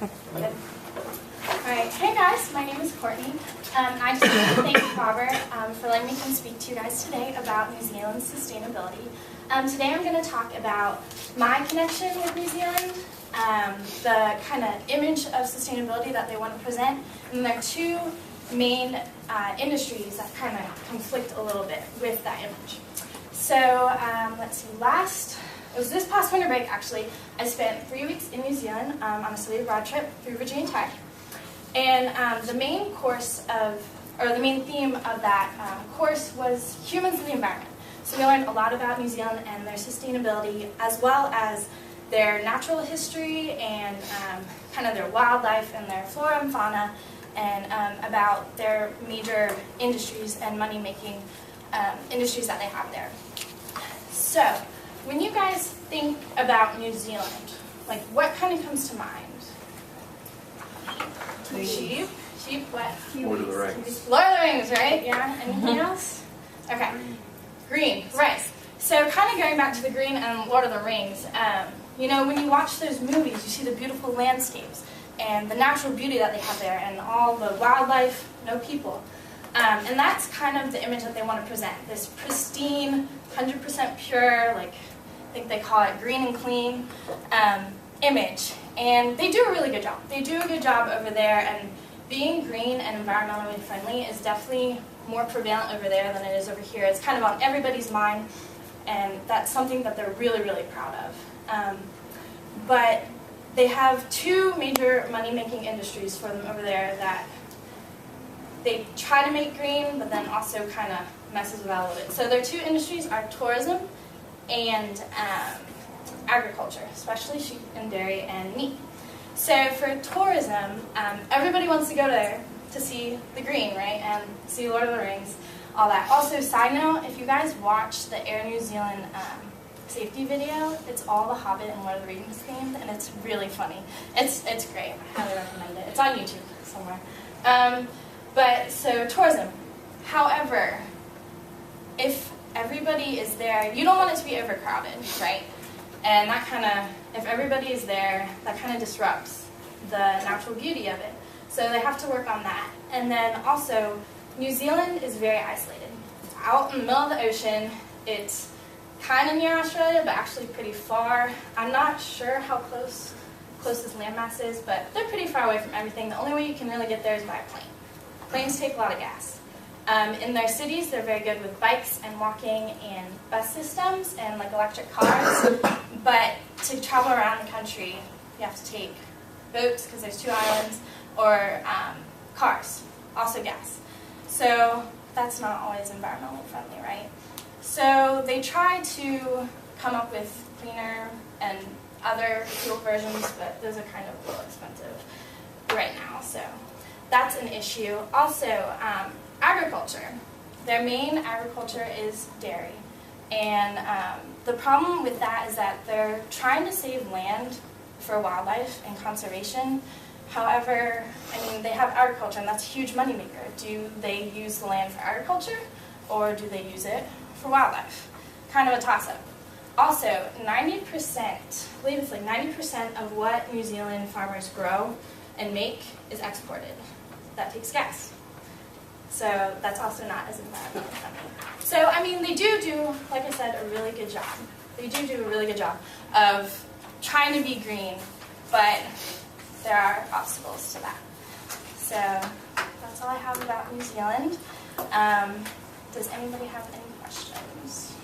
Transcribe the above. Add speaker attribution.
Speaker 1: Good. Alright, hey guys, my name is Courtney. I just want to thank Robert for letting me come speak to you guys today about New Zealand's sustainability. Today I'm going to talk about my connection with New Zealand, the kind of image of sustainability that they want to present, and there are two main industries that kind of conflict a little bit with that image. So let's see, it was this past winter break actually, I spent 3 weeks in New Zealand on a study abroad trip through Virginia Tech. And the main theme of that course was humans and the environment. So we learned a lot about New Zealand and their sustainability, as well as their natural history and kind of their wildlife and their flora and fauna, and about their major industries and money-making industries that they have there. So, when you guys think about New Zealand, like what kind of comes to mind? Sheep, what?
Speaker 2: Lord of the Rings.
Speaker 1: Lord of the Rings, right? Yeah. Anything else? Okay. Green, right. So kind of going back to the green and Lord of the Rings, you know, when you watch those movies, you see the beautiful landscapes and the natural beauty that they have there and all the wildlife, no people. And that's kind of the image that they want to present, this pristine, 100% pure, like I think they call it green and clean image. And they do a really good job. They do a good job over there, and being green and environmentally friendly is definitely more prevalent over there than it is over here. It's kind of on everybody's mind, and that's something that they're really, really proud of. But they have two major money-making industries for them over there that they try to make green, but then also kind of messes with that a little bit. So their two industries are tourism and agriculture, especially sheep and dairy and meat. So for tourism, everybody wants to go there to see the green, right, and see Lord of the Rings, all that. Also, side note, if you guys watch the Air New Zealand safety video, it's all the Hobbit and Lord of the Rings themed, and it's really funny. It's great. I highly recommend it. It's on YouTube somewhere. But so tourism. However, if everybody is there, you don't want it to be overcrowded, right? And that kind of, if everybody is there, that kind of disrupts the natural beauty of it. So they have to work on that. And then also, New Zealand is very isolated. It's out in the middle of the ocean. It's kind of near Australia, but actually pretty far. I'm not sure how close closest landmass is, but they're pretty far away from everything. The only way you can really get there is by a plane. Planes take a lot of gas. In their cities, they're very good with bikes and walking and bus systems and like electric cars. But to travel around the country, you have to take boats because there's two islands, or cars, also gas. So that's not always environmentally friendly, right? So they try to come up with cleaner and other fuel versions, but those are kind of a little expensive right now. So that's an issue. Also, agriculture. Their main agriculture is dairy. And the problem with that is that they're trying to save land for wildlife and conservation. However, I mean, they have agriculture, and that's a huge moneymaker. Do they use the land for agriculture, or do they use it for wildlife? Kind of a toss-up. Also, 90%, I believe it's like 90% of what New Zealand farmers grow and make is exported. That takes gas. So that's also not as environmentally friendly. So, I mean, they do, like I said, a really good job. They do a really good job of trying to be green, but there are obstacles to that. So that's all I have about New Zealand. Does anybody have any questions?